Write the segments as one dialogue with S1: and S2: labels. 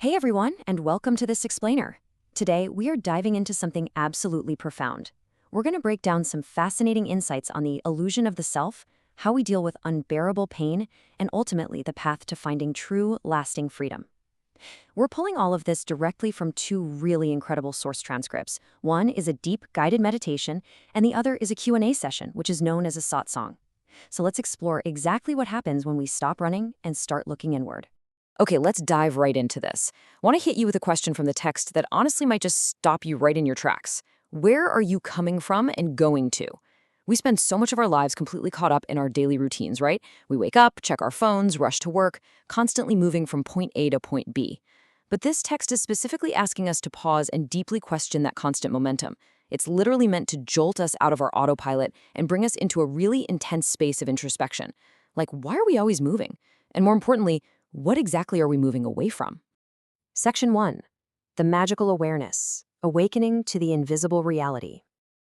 S1: Hey everyone, and welcome to this explainer. Today, we are diving into something absolutely profound. We're going to break down some fascinating insights on the illusion of the self, how we deal with unbearable pain, and ultimately the path to finding true, lasting freedom. We're pulling all of this directly from two really incredible source transcripts. One is a deep guided meditation, and the other is a Q&A session, which is known as a Satsang. So let's explore exactly what happens when we stop running and start looking inward. Okay, let's dive right into this. I want to hit you with a question from the text that honestly might just stop you right in your tracks. Where are you coming from and going to? We spend so much of our lives completely caught up in our daily routines, right? We wake up, check our phones, rush to work, constantly moving from point A to point B. But this text is specifically asking us to pause and deeply question that constant momentum. It's literally meant to jolt us out of our autopilot and bring us into a really intense space of introspection. Like, why are we always moving? And more importantly, what exactly are we moving away from? Section 1. The Magical Awareness, Awakening to the Invisible Reality.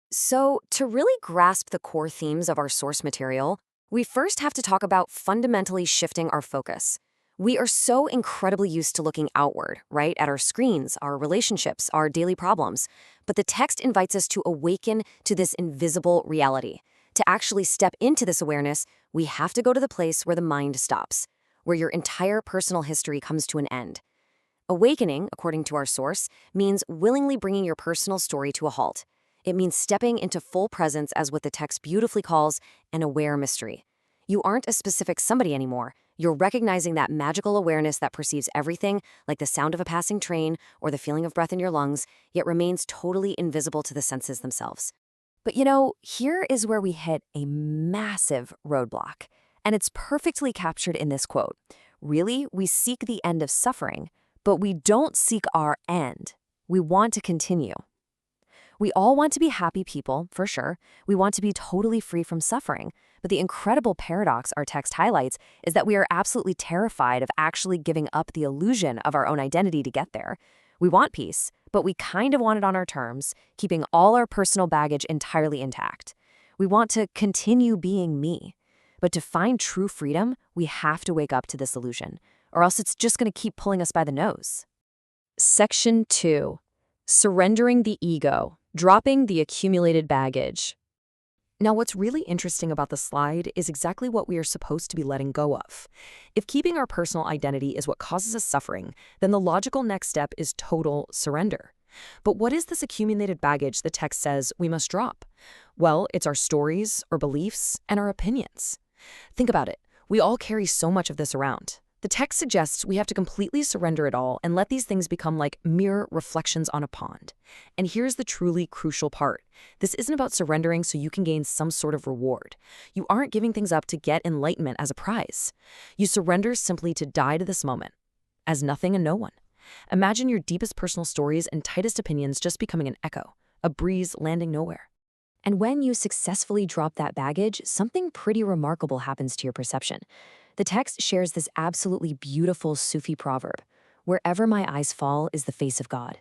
S1: So, to really grasp the core themes of our source material, we first have to talk about fundamentally shifting our focus. We are so incredibly used to looking outward, right, at our screens, our relationships, our daily problems. But the text invites us to awaken to this invisible reality. To actually step into this awareness, we have to go to the place where the mind stops, where your entire personal history comes to an end. Awakening, according to our source, means willingly bringing your personal story to a halt. It means stepping into full presence as what the text beautifully calls an aware mystery. You aren't a specific somebody anymore. You're recognizing that magical awareness that perceives everything, like the sound of a passing train or the feeling of breath in your lungs, yet remains totally invisible to the senses themselves. But here is where we hit a massive roadblock. And it's perfectly captured in this quote. Really, we seek the end of suffering, but we don't seek our end. We want to continue. We all want to be happy people, for sure. We want to be totally free from suffering. But the incredible paradox our text highlights is that we are absolutely terrified of actually giving up the illusion of our own identity to get there. We want peace, but we kind of want it on our terms, keeping all our personal baggage entirely intact. We want to continue being me. But to find true freedom, we have to wake up to this illusion, or else it's just going to keep pulling us by the nose. Section 2. Surrendering the ego, dropping the accumulated baggage. Now, what's really interesting about the slide is exactly what we are supposed to be letting go of. If keeping our personal identity is what causes us suffering, then the logical next step is total surrender. But what is this accumulated baggage the text says we must drop? Well, it's our stories, our beliefs, and our opinions. Think about it. We all carry so much of this around. The text suggests we have to completely surrender it all and let these things become like mirror reflections on a pond. And here's the truly crucial part. This isn't about surrendering so you can gain some sort of reward. You aren't giving things up to get enlightenment as a prize. You surrender simply to die to this moment, as nothing and no one. Imagine your deepest personal stories and tightest opinions just becoming an echo, a breeze landing nowhere. And when you successfully drop that baggage, something pretty remarkable happens to your perception. The text shares this absolutely beautiful Sufi proverb, "Wherever my eyes fall is the face of God."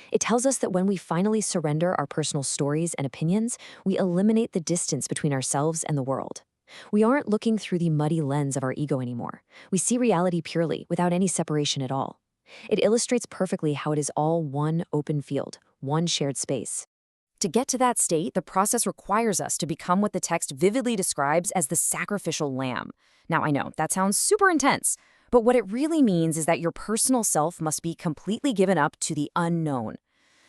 S1: It tells us that when we finally surrender our personal stories and opinions, we eliminate the distance between ourselves and the world. We aren't looking through the muddy lens of our ego anymore. We see reality purely, without any separation at all. It illustrates perfectly how it is all one open field, one shared space. To get to that state, the process requires us to become what the text vividly describes as the sacrificial lamb. Now, I know, that sounds super intense, but what it really means is that your personal self must be completely given up to the unknown.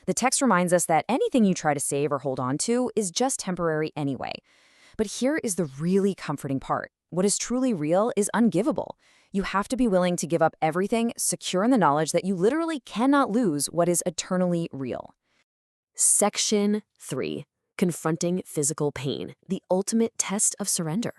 S1: The text reminds us that anything you try to save or hold on to is just temporary anyway. But here is the really comforting part. What is truly real is ungivable. You have to be willing to give up everything, secure in the knowledge that you literally cannot lose what is eternally real. Section 3. Confronting physical pain, the ultimate test of surrender.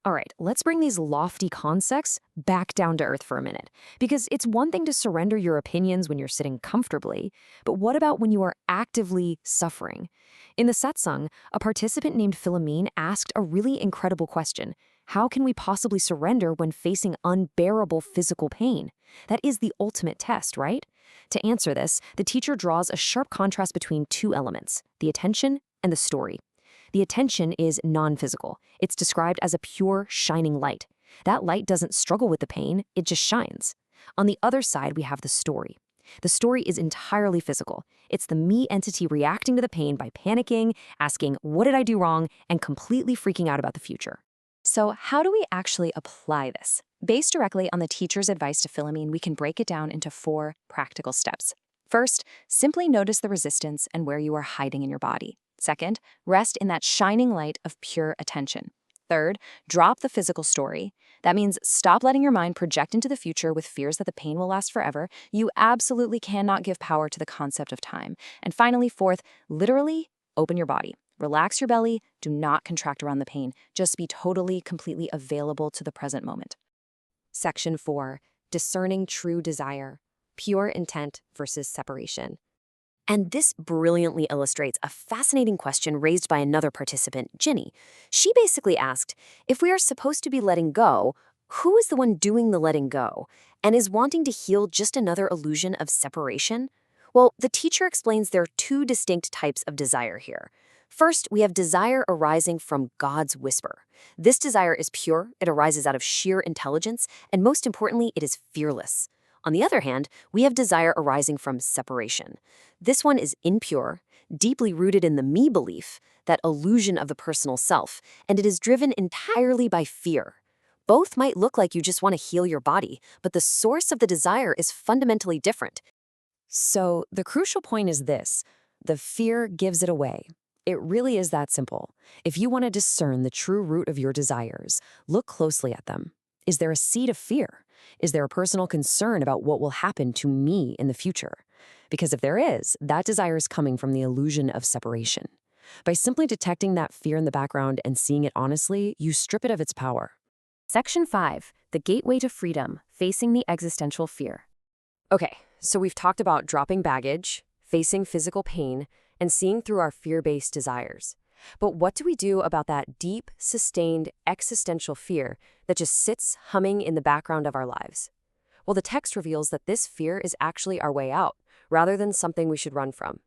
S1: All right, let's bring these lofty concepts back down to earth for a minute, because it's one thing to surrender your opinions when you're sitting comfortably, but what about when you are actively suffering? In the Satsang, a participant named Philomene asked a really incredible question. How can we possibly surrender when facing unbearable physical pain? That is the ultimate test, right? To answer this, the teacher draws a sharp contrast between two elements, the attention and the story. The attention is non-physical. It's described as a pure, shining light. That light doesn't struggle with the pain, it just shines. On the other side, we have the story. The story is entirely physical. It's the me entity reacting to the pain by panicking, asking, what did I do wrong, and completely freaking out about the future. So how do we actually apply this? Based directly on the teacher's advice to Philomene, we can break it down into 4 practical steps. First, simply notice the resistance and where you are hiding in your body. Second, rest in that shining light of pure attention. Third, drop the physical story. That means stop letting your mind project into the future with fears that the pain will last forever. You absolutely cannot give power to the concept of time. And finally, fourth, literally open your body. Relax your belly. Do not contract around the pain. Just be totally, completely available to the present moment. Section 4. Discerning true desire. Pure intent versus separation. And this brilliantly illustrates a fascinating question raised by another participant, Ginny. She basically asked, if we are supposed to be letting go, who is the one doing the letting go? And is wanting to heal just another illusion of separation? Well, the teacher explains there are 2 distinct types of desire here. First, we have desire arising from God's whisper. This desire is pure, it arises out of sheer intelligence, and most importantly, it is fearless. On the other hand, we have desire arising from separation. This one is impure, deeply rooted in the me belief, that illusion of the personal self, and it is driven entirely by fear. Both might look like you just want to heal your body, but the source of the desire is fundamentally different. So the crucial point is this: the fear gives it away. It really is that simple. If you want to discern the true root of your desires, look closely at them. Is there a seed of fear? Is there a personal concern about what will happen to me in the future? Because if there is, that desire is coming from the illusion of separation. By simply detecting that fear in the background and seeing it honestly, you strip it of its power. Section 5. The gateway to freedom, facing the existential fear. Okay, so we've talked about dropping baggage, facing physical pain, and seeing through our fear-based desires. But what do we do about that deep, sustained, existential fear that just sits humming in the background of our lives? Well, the text reveals that this fear is actually our way out, rather than something we should run from.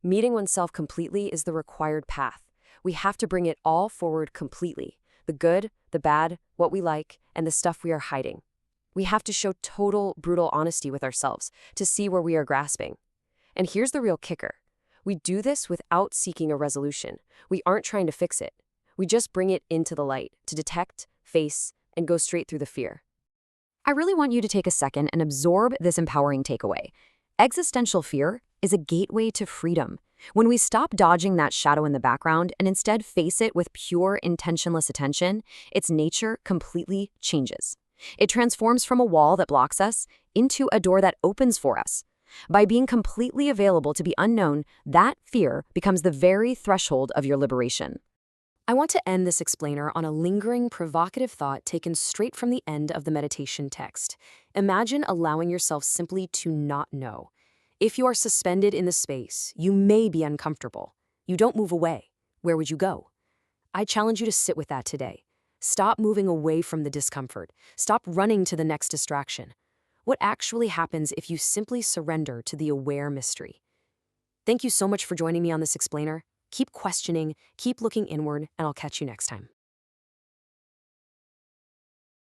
S1: Meeting oneself completely is the required path. We have to bring it all forward completely: the good, the bad, what we like, and the stuff we are hiding. We have to show total, brutal honesty with ourselves to see where we are grasping. And here's the real kicker. We do this without seeking a resolution. We aren't trying to fix it. We just bring it into the light to detect, face, and go straight through the fear. I really want you to take a second and absorb this empowering takeaway. Existential fear is a gateway to freedom. When we stop dodging that shadow in the background and instead face it with pure, intentionless attention, its nature completely changes. It transforms from a wall that blocks us into a door that opens for us. By being completely available to be unknown, that fear becomes the very threshold of your liberation. I want to end this explainer on a lingering, provocative thought taken straight from the end of the meditation text. Imagine allowing yourself simply to not know. If you are suspended in the space, you may be uncomfortable. You don't move away. Where would you go? I challenge you to sit with that today. Stop moving away from the discomfort. Stop running to the next distraction. What actually happens if you simply surrender to the aware mystery? Thank you so much for joining me on this explainer. Keep questioning, keep looking inward, and I'll catch you next time.